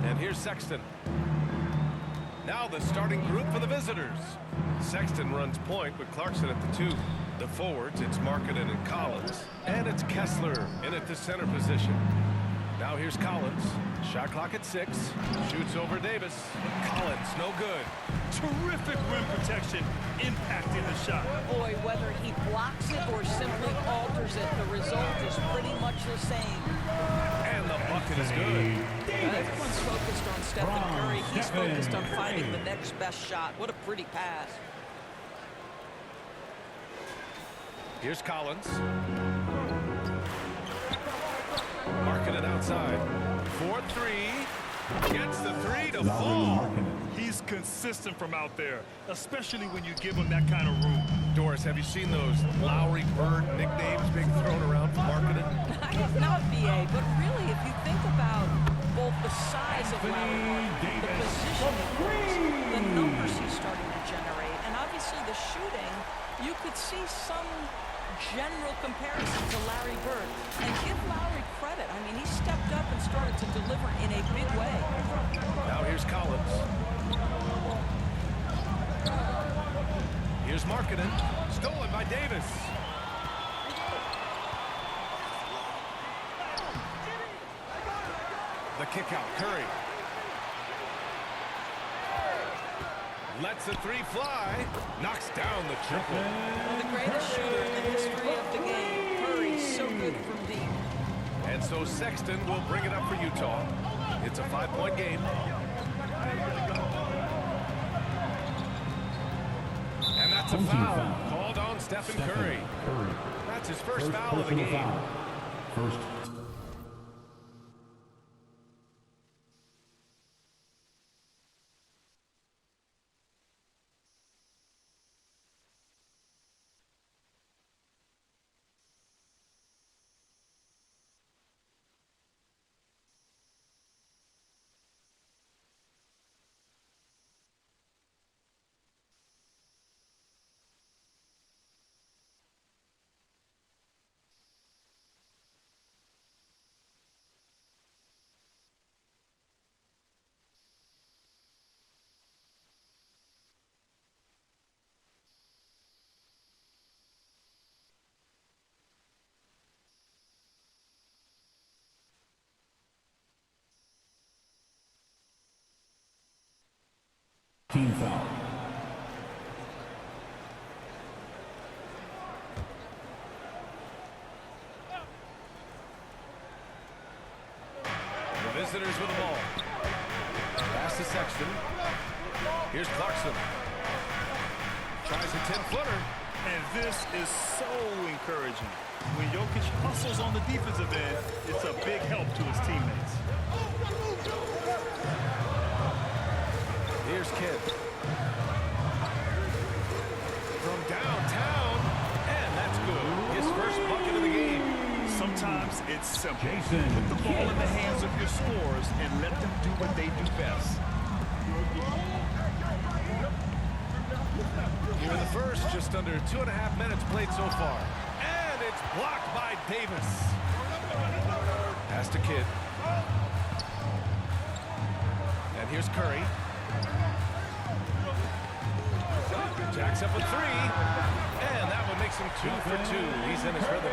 And here's Sexton. Now the starting group for the visitors. Sexton runs point with Clarkson at the 2. The forwards, it's Markkanen and Collins. And it's Kessler in at the center position. Now here's Collins. Shot clock at 6. Shoots over Davis. Collins, no good. Terrific rim protection impacting the shot. Boy, whether he blocks it or simply alters it, the result is pretty much the same. And the bucket is good. Everyone's focused on Stephen Curry. He's focused on finding the next best shot. What a pretty pass. Here's Collins. Markkanen outside. 4-3. Gets the 3 to fall. He's consistent from out there, especially when you give him that kind of room. Doris, have you seen those Lowry Bird nicknames being thrown around for Markkanen? I have not, B.A., but really, if you think about both the size of Lowry Markkanen, the position he plays, the numbers he's starting to generate, and obviously the shooting, you could see some general comparison to Larry Bird. And give Lowry credit. I mean, he stepped up and started to deliver in a big way. Now here's Collins. Here's Markkanen. Stolen by Davis. The kick out, Curry. Lets the 3 fly. Knocks down the triple. Well, the greatest shooter in the history of the game. Curry's so good from deep. And so Sexton will bring it up for Utah. It's a 5-point game. And that's a foul called on Stephen Curry. That's his first foul of the game. First. Team foul. The visitors with the ball. Pass to Sexton. Here's Clarkson. Tries a 10-footer. And this is so encouraging. When Jokic hustles on the defensive end, it's a big help to his teammates. Here's Kidd. From downtown, and that's good. His first bucket of the game. Sometimes it's simple. Jason Put the ball in the hands of your scorers and let them do what they do best. Here in the first, just under 2.5 minutes played so far. And it's blocked by Davis. Pass to Kidd. And here's Curry. Jacks up a 3. And that one makes him 2 for 2. He's in his rhythm.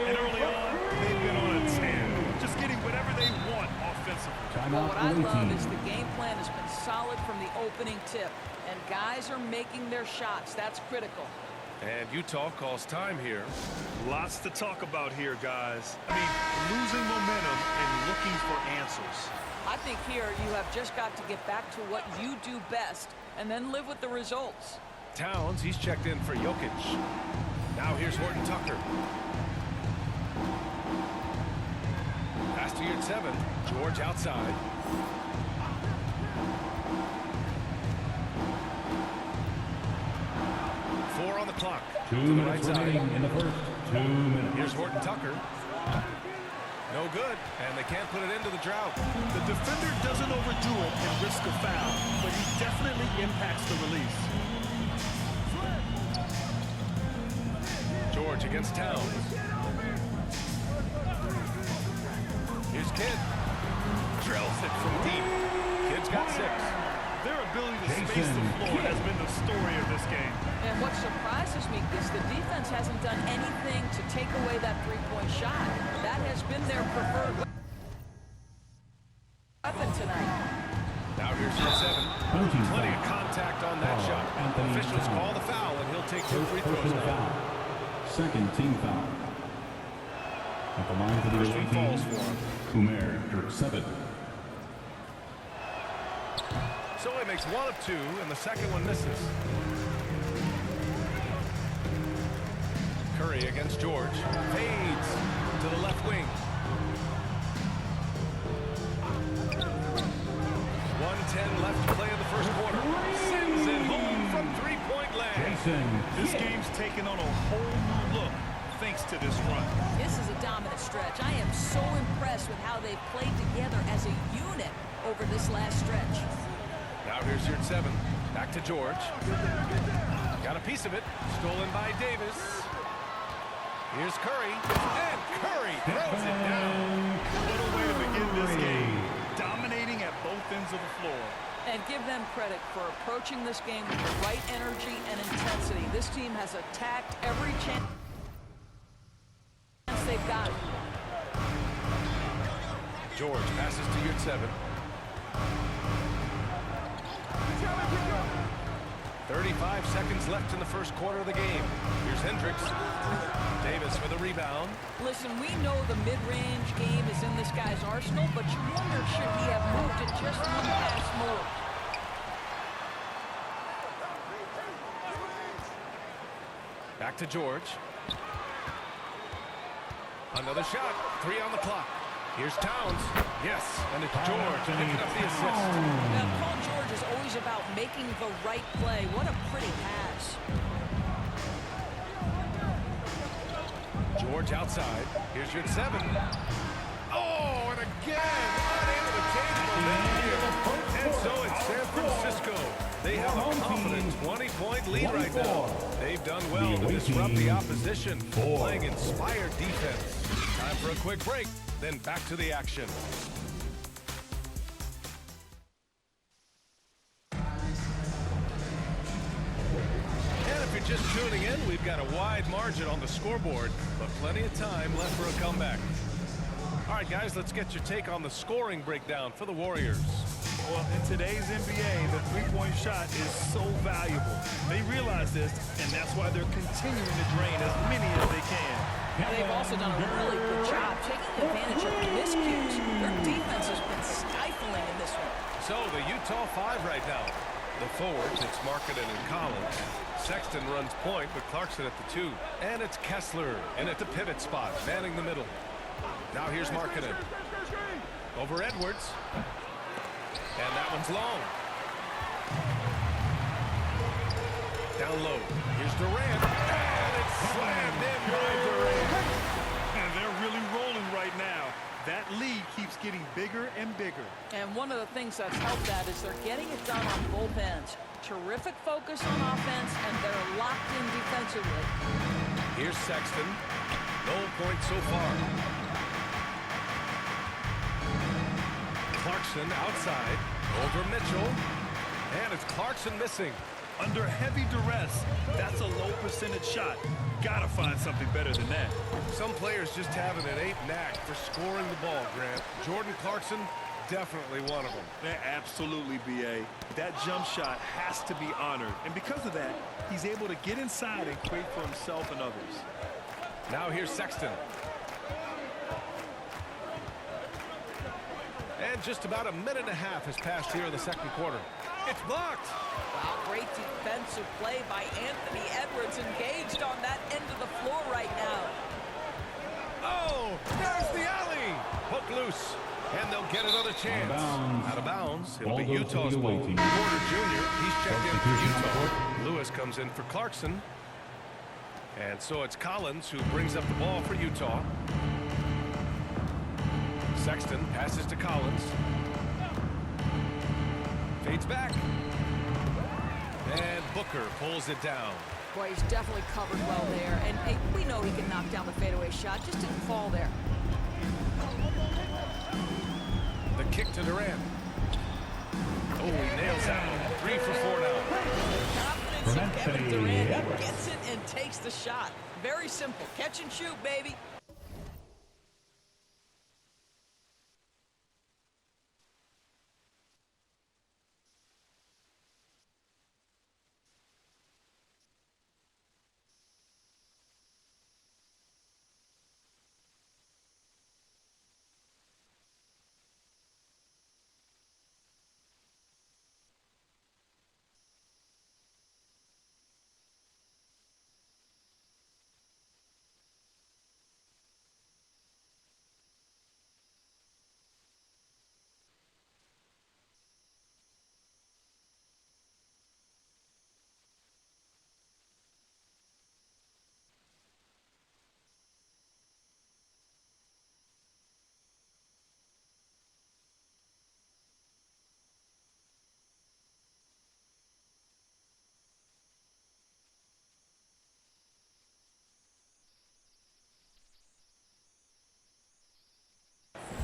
And early on, they've been on a 10. Just getting whatever they want offensively. Well, what I love is the game plan has been solid from the opening tip. And guys are making their shots. That's critical. And Utah calls time here. Lots to talk about here, guys. I mean, losing momentum and looking for answers. I think here you have just got to get back to what you do best and then live with the results. Towns, he's checked in for Jokic. Now here's Horton Tucker. Pass to your 7. George outside. Four on the clock. 2 to the right minutes side. remaining in the first 2 minutes. Here's Horton Tucker. No good, and they can't put it into the drought. The defender doesn't overdo it and risk a foul, but he definitely impacts the release. George against Towns. Here's Kidd. drills it from deep. Kid's got 6. Their ability to space the floor has been the story of this game. And what surprises me is the defense hasn't done anything to take away that three-point shot. That has been their preferred weapon tonight. Now here's your 7. Plenty of contact on that shot. Officials call the foul, and he'll take 2 free throws now. Second team foul. At the line for the First one falls for him. Umair Dirk7. So he makes 1 of 2, and the second one misses. Curry against George. Fades to the left wing. 1:10 left to play in the first quarter. Sends it home from three-point land. This game's taken on a whole new look thanks to this run. This is a dominant stretch. I am so impressed with how they've played together as a unit over this last stretch. Now here's your 7. Back to George. Got a piece of it. Stolen by Davis. Here's Curry. And Curry throws it down. What a way to begin this game. Dominating at both ends of the floor. And give them credit for approaching this game with the right energy and intensity. This team has attacked every chance they've got. George passes to your 7. 35 seconds left in the first quarter of the game. Here's Hendricks. Davis for the rebound. Listen, we know the mid-range game is in this guy's arsenal, but you wonder should he have moved it just one pass more. Back to George. Another shot. 3 on the clock. Here's Towns. Yes, and it's George picking up the assist. Now, Paul George is always about making the right play. What a pretty pass. George outside. Here's your 7. Oh, and again, unable to change momentum here. And so it's San Francisco. They have a confident 20-point lead right now. They've done well to disrupt the opposition, playing inspired defense. Time for a quick break, then back to the action. And if you're just tuning in, we've got a wide margin on the scoreboard, but plenty of time left for a comeback. All right, guys, let's get your take on the scoring breakdown for the Warriors. Well, in today's NBA, the three-point shot is so valuable. They realize this, and that's why they're continuing to drain as many as they can. They've also done a really good job taking advantage of miscues. Their defense has been stifling in this one. So the Utah 5 right now. The forwards, it's Markkanen and Collins. Sexton runs point with Clarkson at the 2. And it's Kessler in at the pivot spot, manning the middle. Now here's Markkanen. Over Edwards. And that one's long. Down low. Here's Durant. And it's slammed in by Durant. And they're really rolling right now. That lead keeps getting bigger and bigger. And one of the things that's helped that is they're getting it done on both ends. Terrific focus on offense, and they're locked in defensively. Here's Sexton. No points so far. Clarkson outside. Over Mitchell. And it's Clarkson missing. Under heavy duress, that's a low percentage shot. Gotta find something better than that. Some players just have an innate knack for scoring the ball, Grant. Jordan Clarkson, definitely one of them. Yeah, absolutely, B.A. That jump shot has to be honored. And because of that, he's able to get inside and create for himself and others. Now here's Sexton. And just about a minute and a half has passed here in the second quarter. It's blocked. Wow, great defensive play by Anthony Edwards, engaged on that end of the floor right now. Oh, there's the alley. Hook loose, and they'll get another chance. Out of bounds. It'll be Utah's ball. Porter Jr., he's checked in for Utah. Lewis comes in for Clarkson. And so it's Collins who brings up the ball for Utah. Sexton passes to Collins. Fades back. And Booker pulls it down. Boy, he's definitely covered well there. And hey, we know he can knock down the fadeaway shot. Just didn't fall there. The kick to Durant. Oh, he nails that one. 3 for 4 now. Confidence in Kevin Durant. He gets it and takes the shot. Very simple. Catch and shoot, baby.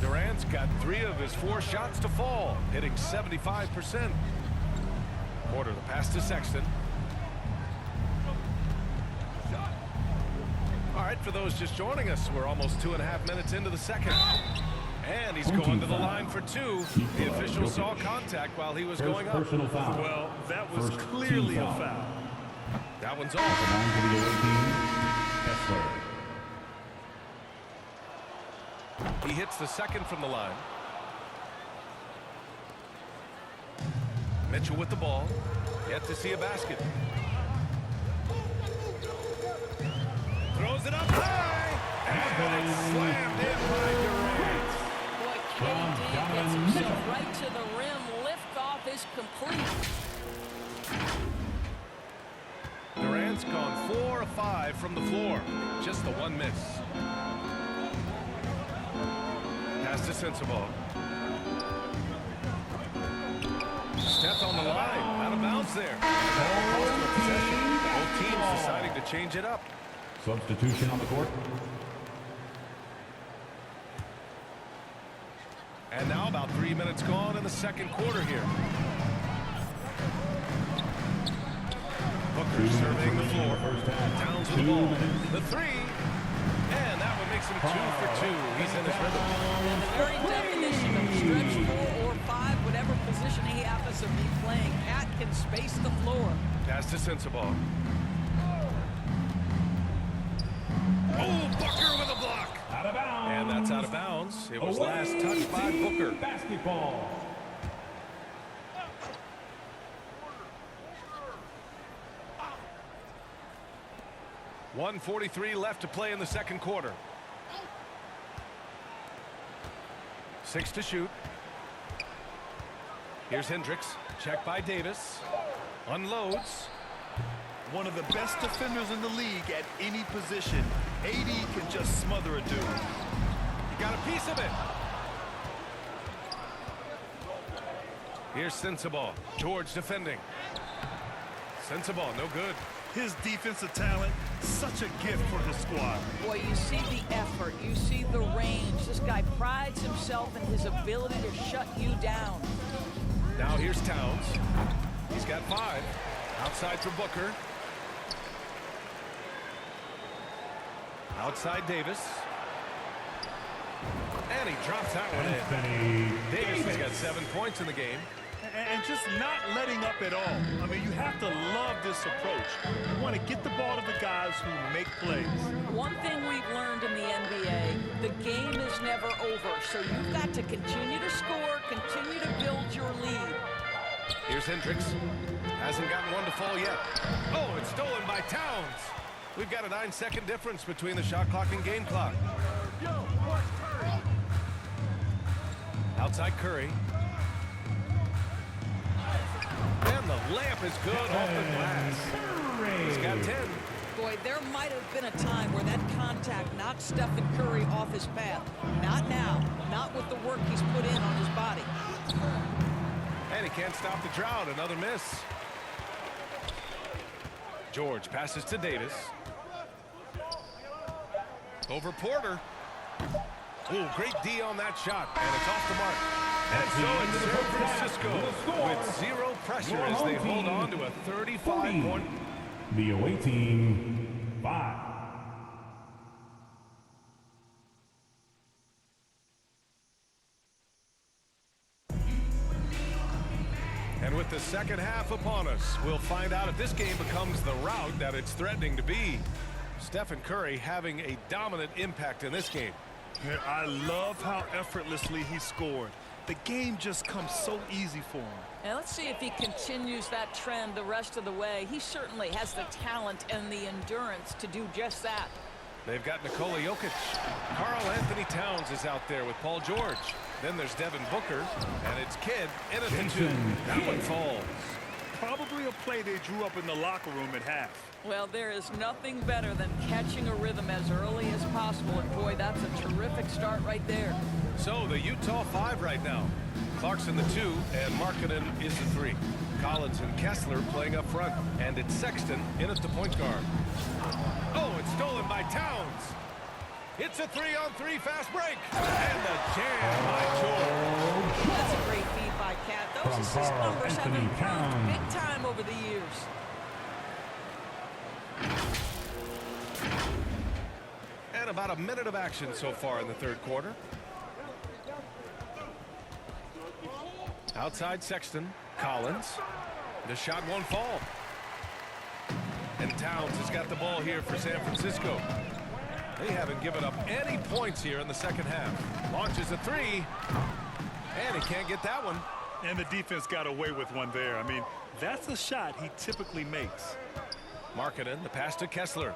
Durant's got 3 of his 4 shots to fall, hitting 75%. Porter the pass to Sexton. All right, for those just joining us, we're almost 2.5 minutes into the second. And he's going to the line for 2. The official saw contact while he was going up. Personal foul. Well, that was clearly a foul. That one's At the off. line for the away team, Kessler. He hits the second from the line. Mitchell with the ball. Yet to see a basket. Throws it up high. And it's slammed in by Durant. Boy, KD gets himself right to the rim. Liftoff is complete. Durant's gone 4 of 5 from the floor. Just the one miss. Pass to Sensabaugh. Stepped on the line. Out of bounds there. Both teams deciding to change it up. Substitution on the court. And now about 3 minutes gone in the second quarter here. Booker surveying the floor. Towns with the ball. The 3. And that one makes him 2 for 2. He's in his rhythm. And the very definition of stretch 4 or 5, whatever position he happens to be playing, Cat can space the floor. Pass to Sensabaugh. Oh, Booker with a block. Out of bounds. And that's out of bounds. It was last touched by Booker. Basketball. .143 left to play in the second quarter. 6 to shoot. Here's Hendricks. Checked by Davis. Unloads. One of the best defenders in the league at any position. AD can just smother a dude. He got a piece of it. Here's Sensabaugh. George defending. Sensabaugh, no good. His defensive talent, such a gift for his squad. Boy, you see the effort, you see the range. This guy prides himself in his ability to shut you down. Now here's Towns. He's got 5. Outside for Booker. Outside Davis. And he drops that one in. Davis has got 7 points in the game. And just not letting up at all. I mean, you have to love this approach. You want to get the ball to the guys who make plays. One thing we've learned in the NBA, the game is never over. So you've got to continue to score, continue to build your lead. Here's Hendricks. Hasn't gotten one to fall yet. Oh, it's stolen by Towns. We've got a 9-second difference between the shot clock and game clock. Outside Curry. And the layup is good off the glass. He's got 10. Boy, there might have been a time where that contact knocked Stephen Curry off his path. Not now. Not with the work he's put in on his body. And he can't stop the drought. Another miss. George passes to Davis. Over Porter. Oh, great D on that shot. And it's off the mark. And so it's San Francisco with zero pressure as they hold on to a 35-point. The away team, 5. And with the second half upon us, we'll find out if this game becomes the rout that it's threatening to be. Stephen Curry having a dominant impact in this game. Yeah, I love how effortlessly he scored. The game just comes so easy for him. And let's see if he continues that trend the rest of the way. He certainly has the talent and the endurance to do just that. They've got Nikola Jokic. Karl Anthony Towns is out there with Paul George. Then there's Devin Booker, and it's Kidd in at the 2. That one falls. Probably a play they drew up in the locker room at half. Well, there is nothing better than catching a rhythm as early as possible, and boy, that's a terrific start right there. So the Utah 5 right now. Clarkson the 2, and Markkanen is the 3. Collins and Kessler playing up front, and it's Sexton in at the point guard. Oh, it's stolen by Towns. It's a 3-on-3 fast break, and the jam by George. That's a great feed by Cat. Those assist numbers have improved big time over the years. And about a minute of action so far in the third quarter. Outside Sexton, Collins. The shot won't fall. And Towns has got the ball here for San Francisco. They haven't given up any points here in the second half. Launches a 3. And he can't get that one. And the defense got away with one there. I mean, that's a shot he typically makes. Markkanen, the pass to Kessler.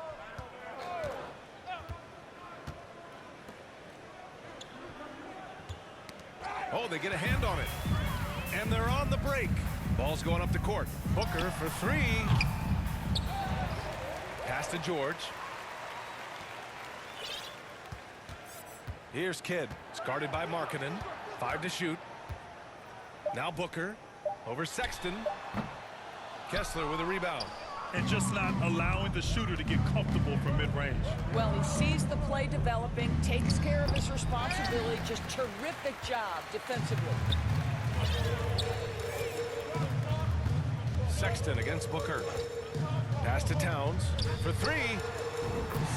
Oh, they get a hand on it. And they're on the break. Ball's going up the court. Booker for 3. Pass to George. Here's Kidd. It's guarded by Markkanen. 5 to shoot. Now Booker over Sexton. Kessler with a rebound. And just not allowing the shooter to get comfortable from mid-range. Well, he sees the play developing, takes care of his responsibility. Just terrific job defensively. Sexton against Booker. Pass to Towns for 3.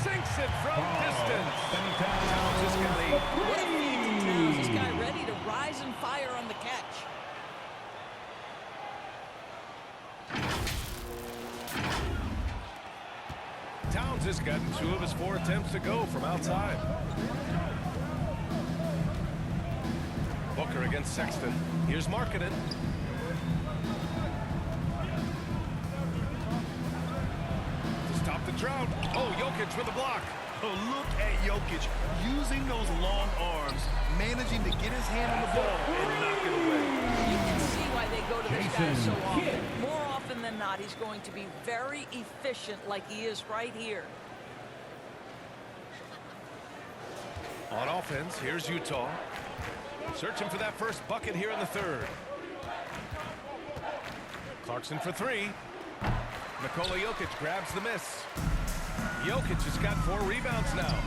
Sinks it from distance. Towns has got a... What a feed to Towns. This guy ready to rise and fire on the catch. Towns has gotten 2 of his 4 attempts to go from outside. Booker against Sexton. Here's Markkanen. To stop the drought. Oh, Jokic with a block. Oh, look at Jokic using those long arms, managing to get his hand on the ball and knock it away. You can see why they go to this guy so often. More often than not, he's going to be very efficient like he is right here. On offense, here's Utah. Searching for that first bucket here in the third. Clarkson for 3. Nikola Jokic grabs the miss. Jokic has got 4 rebounds now.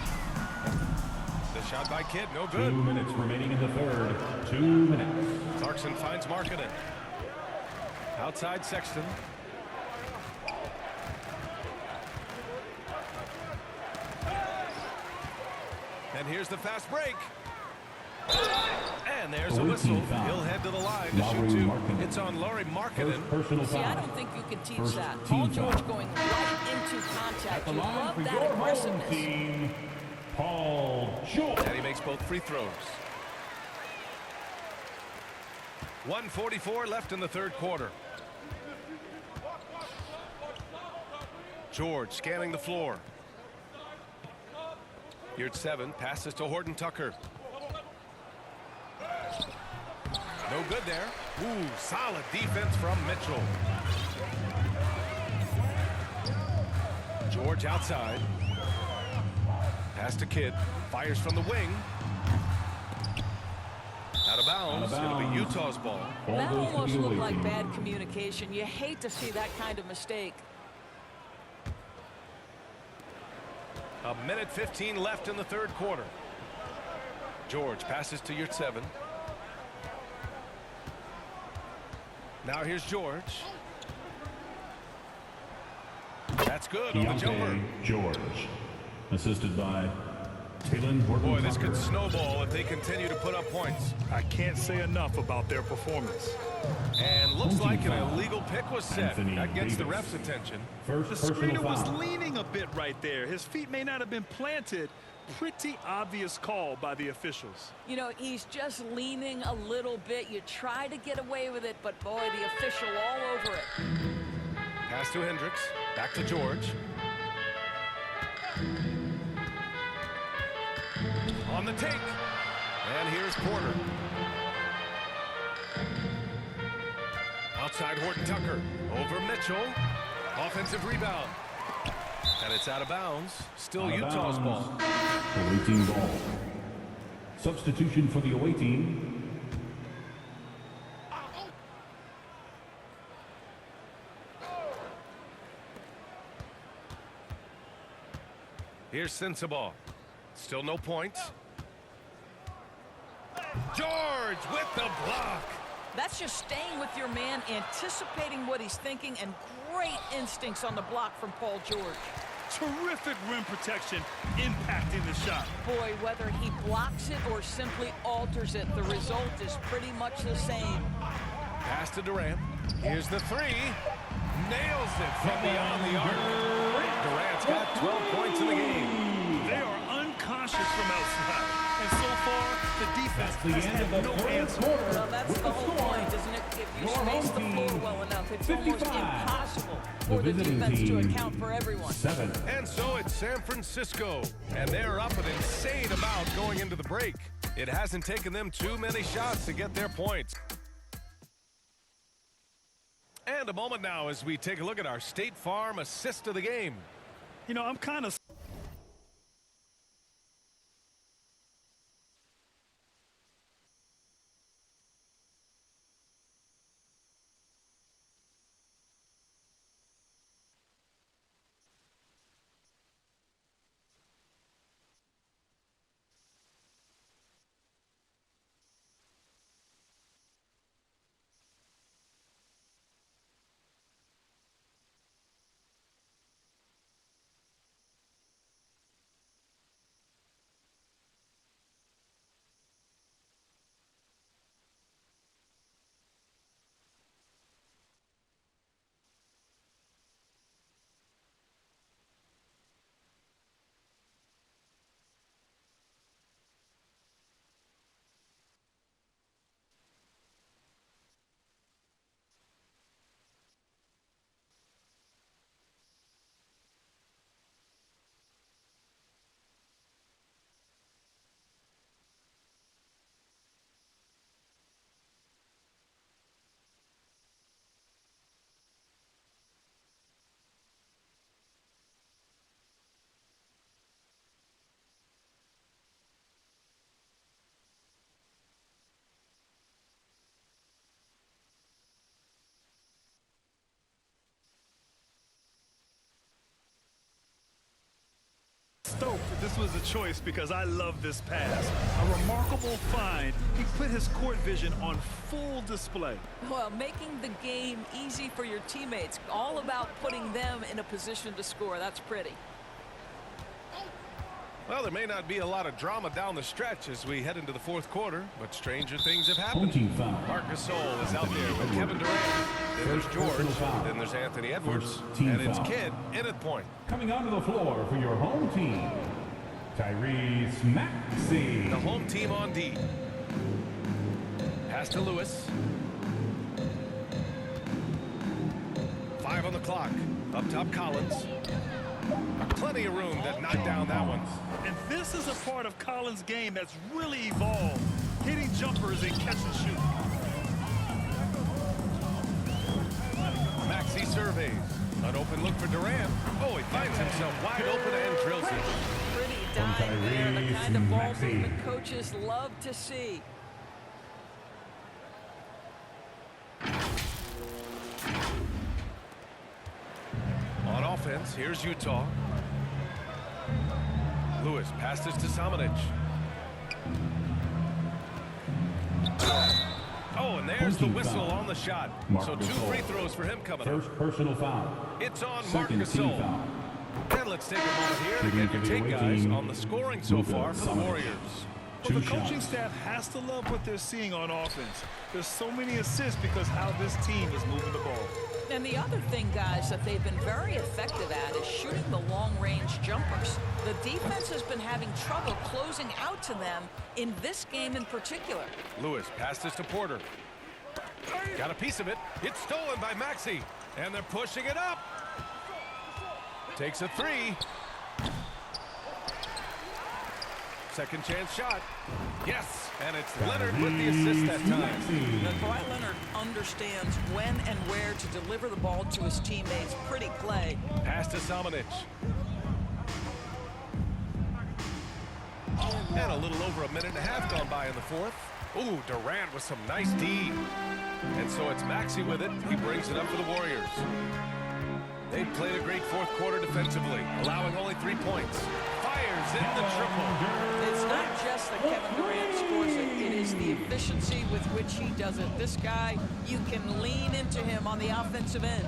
The shot by Kidd, no good. 2 minutes remaining in the third. 2 minutes. Clarkson finds Markkanen. Outside Sexton. And here's the fast break. And there's a whistle. He'll head to the line to shoot 2. It's on Lauri Markkanen. See, I don't think you can teach that. Paul George going right into contact. You love that aggressiveness. Paul George. And he makes both free throws. 1:44 left in the third quarter. George scanning the floor. Here at 7, passes to Horton Tucker. No good there. Ooh, solid defense from Mitchell. George outside. Pass to Kidd. Fires from the wing. Out of bounds. It'll be Utah's ball. That almost looked like bad communication. You hate to see that kind of mistake. A minute 15 left in the third quarter. George passes to Yurtseven. Now here's George. That's good on the jumper. Keontae George, assisted by Talen Horton. Boy, this could snowball if they continue to put up points. I can't say enough about their performance. And looks Home like team an foul. illegal pick was set. Anthony That gets the Davis. ref's attention. First The personal screener was foul. leaning a bit right there. His feet may not have been planted. Pretty obvious call by the officials. You know, he's just leaning a little bit. You try to get away with it, but boy, the official all over it. Pass to Hendricks. Back to George. On the take. And here's Porter. Outside Horton Tucker. Over Mitchell. Offensive rebound. And it's out of bounds. Still Out of Utah's bounds. ball. Away team ball. Substitution for the away team. Here's Sensabaugh. Still no points. George with the block. That's just staying with your man, anticipating what he's thinking, and great instincts on the block from Paul George. Terrific rim protection impacting the shot. Boy, whether he blocks it or simply alters it, the result is pretty much the same. Pass to Durant. Here's the three. Nails it from beyond the arc. Durant's got 12 points in the game. They are unconscious from outside. And so far, the defense The has end had of the no first answer. quarter. Well, that's With the whole score, point, isn't it? If you your space home the floor team, well enough, it's almost 55. impossible for the visiting defense to team, account for everyone. 7. And so it's San Francisco. And they're up an insane amount going into the break. It hasn't taken them too many shots to get their points. And a moment now as we take a look at our State Farm assist of the game. You know, I'm kind of... Stoked that this was a choice because I love this pass. A remarkable find. He put his court vision on full display. Well, making the game easy for your teammates, all about putting them in a position to score. That's pretty. Well, there may not be a lot of drama down the stretch as we head into the fourth quarter, but stranger things have Home happened. team foul. Marc Gasol is out there with Kevin Durant. Then there's First George. personal foul. Then there's Anthony Edwards. First team And it's foul. Kidd in at point. Coming onto the floor for your home team, Tyrese Maxey. The home team on D. Pass to Lewis. 5 on the clock. Up top, Collins. Plenty of room that knocked down that one. And this is a part of Collins' game that's really evolved. Hitting jumpers and catch and shoot. Maxey surveys. An open look for Durant. Oh, he finds himself wide open and drills it. Pretty dive there, the Tyrese kind of ball Maxey. movement coaches love to see. On offense, here's Utah. Lewis passes to Samanic. Oh, and there's There's the 13 whistle foul. on the shot. Marc So 2 Gasol. free throws for him coming up. First personal foul. It's on Marc Second team Gasol. foul. And let's take a moment here to Shooting get for your the take, away guys, team, on the scoring so Luka far for the Samanic. Warriors. Well, the Two coaching shots. staff has to love what they're seeing on offense. There's so many assists because how this team is moving the ball. And the other thing, guys, that they've been very effective at is shooting the long-range jumpers. The defense has been having trouble closing out to them in this game in particular. Lewis passed this to Porter. Got a piece of it. It's stolen by Maxey. And they're pushing it up. Takes a 3. Second chance shot. Yes, and it's Leonard with the assist that time. Now, Kawhi Leonard understands when and where to deliver the ball to his teammates. Pretty play. Pass to Samanic. And a little over a minute and a half gone by in the fourth. Ooh, Durant with some nice D. And so it's Maxey with it. He brings it up for the Warriors. They played a great fourth quarter defensively, allowing only 3 points. Fires in the triple. It's not just that Kevin Durant scores it. It is the efficiency with which he does it. This guy, you can lean into him on the offensive end.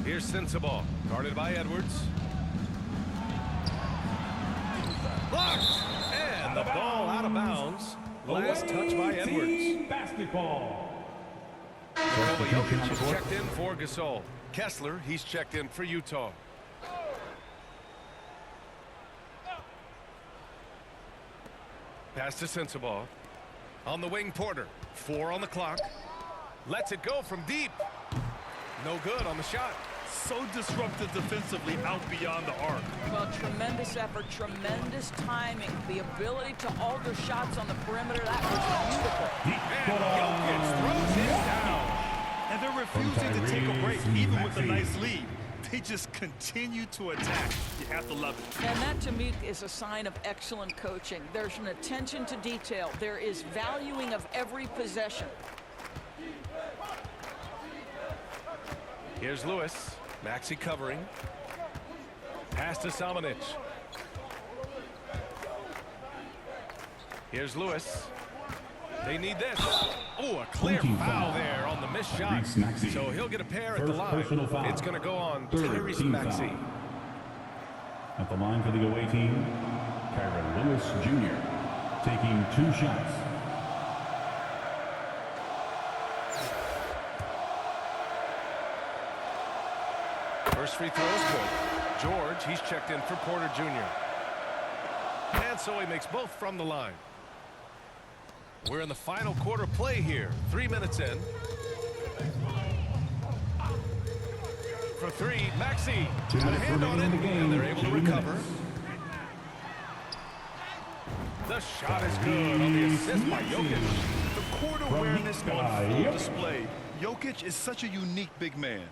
Here's Sensabaugh, guarded by Edwards. Blocked! And the ball out of bounds. Last touch by Edwards. Basketball. Nikola Jokic is checked in for Gasol. Kessler, he's checked in for Utah. Pass to Sensabaugh. On the wing, Porter. 4 on the clock. Lets it go from deep. No good on the shot. So disruptive defensively out beyond the arc. Well, tremendous effort, tremendous timing, the ability to alter shots on the perimeter. That was beautiful. And Jokic throws it down. And they're refusing to take a break, even with a nice lead. They just continue to attack. You have to love it. And that, to me, is a sign of excellent coaching. There's an attention to detail. There is valuing of every possession. Here's Lewis. Maxey covering. Pass to Samanic. Here's Lewis. They need this. Oh, a clear foul there on the missed shot. So he'll get a pair at the line. It's going to go on Tyrese Maxey. At the line for the away team, Kyron Lewis Jr. taking 2 shots. First free throw is good. George, he's checked in for Porter Jr. And so he makes both from the line. We're in the final quarter play here. 3 minutes in. For 3, Maxey. Got a hand on it, and they're able to recover. The shot is good on the assist by Jokic. The court awareness on full display. Jokic is such a unique big man.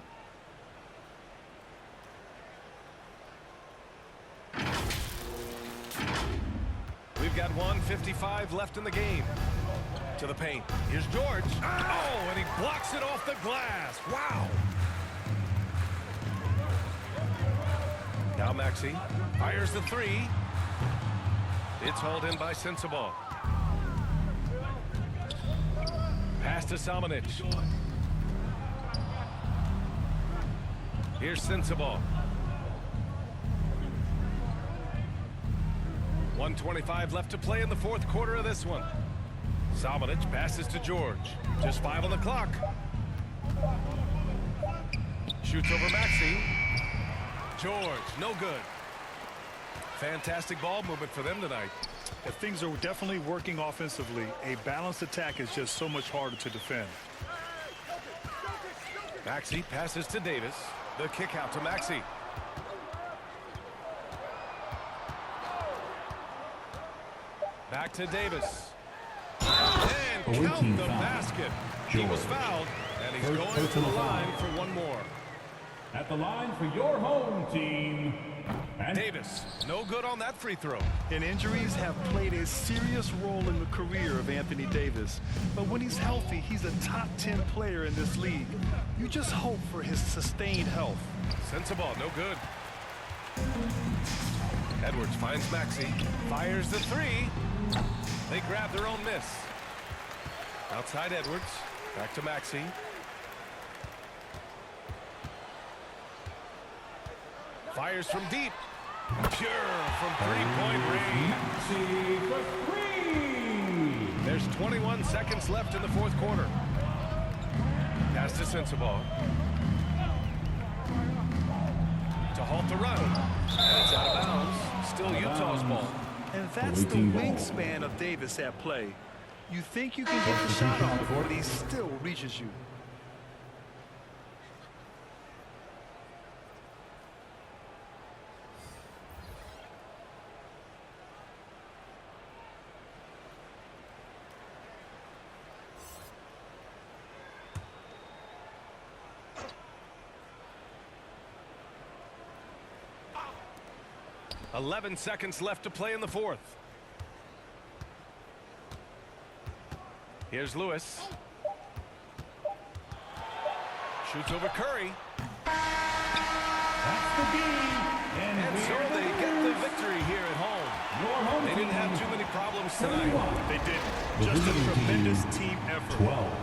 We've got 1:55 left in the game. To the paint. Here's George. Oh, and he blocks it off the glass. Wow. Now Maxey fires the 3. It's hauled in by Sensabaugh. Pass to Samanic. Here's Sensabaugh. 1:25 left to play in the fourth quarter of this one. Samanic passes to George. Just 5 on the clock. Shoots over Maxey. George, no good. Fantastic ball movement for them tonight. If things are definitely working offensively, a balanced attack is just so much harder to defend. Maxey passes to Davis. The kick out to Maxey. Back to Davis. And count the basket. He was fouled, and he's going to the line for one more. At the line for your home team, Davis, no good on that free throw. And injuries have played a serious role in the career of Anthony Davis. But when he's healthy, he's a top 10 player in this league. You just hope for his sustained health. Sensabaugh, no good. Edwards finds Maxey, fires the 3. They grab their own miss. Outside Edwards. Back to Maxey. Fires from deep. Pure from three-point range. There's 21 seconds left in the fourth quarter. Pass to Sensabaugh. To halt the run. And it's out of bounds. Still Utah's ball. And that's the wingspan of Davis at play. You think you can get the shot off, but he still reaches you. .11 seconds left to play in the fourth. Here's Lewis. Shoots over Curry. That's the game. And so they get the victory here at home. They didn't have too many problems tonight. They didn't. Just a tremendous team effort.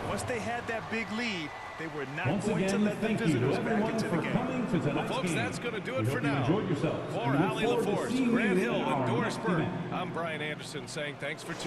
Once they had that big lead, they were not going to let the visitors back into the game. Well, folks, that's going to do it for now. Enjoyed yourselves. For Allie LaForce, Grant Hill, and Doris Burke, I'm Brian Anderson saying thanks for tuning in.